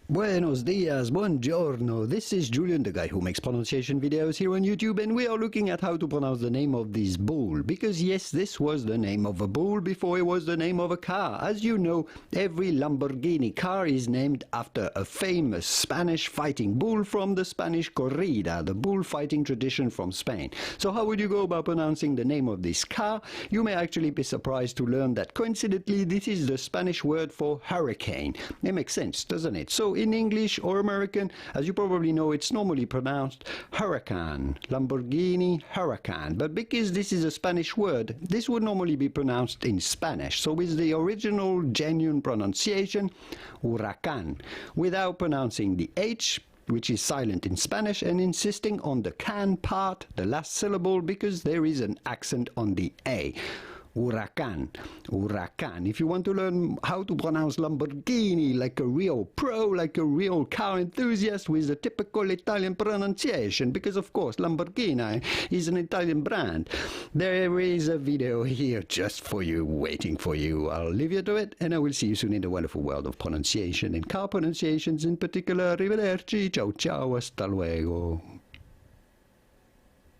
Buenos dias, buon giorno. This is Julien, the guy who makes pronunciation videos here on YouTube, and we are looking at how to pronounce the name of this bull. Because yes, this was the name of a bull before it was the name of a car. As you know, every Lamborghini car is named after a famous Spanish fighting bull from the Spanish Corrida, the bullfighting tradition from Spain. So how would you go about pronouncing the name of this car? You may actually be surprised to learn that coincidentally this is the Spanish word for hurricane. It makes sense, doesn't it? So in English or American, as you probably know, it's normally pronounced Huracán, Lamborghini Huracán. But because this is a Spanish word, this would normally be pronounced in Spanish. So with the original genuine pronunciation, Huracán, without pronouncing the H, which is silent in Spanish, and insisting on the can part, the last syllable, because there is an accent on the A. Huracán, Huracán. If you want to learn how to pronounce Lamborghini like a real pro, like a real car enthusiast with the typical Italian pronunciation, because of course Lamborghini is an Italian brand, there is a video here just for you, waiting for you. I'll leave you to it, and I will see you soon in the wonderful world of pronunciation and car pronunciations in particular. Arrivederci, ciao, ciao, hasta luego.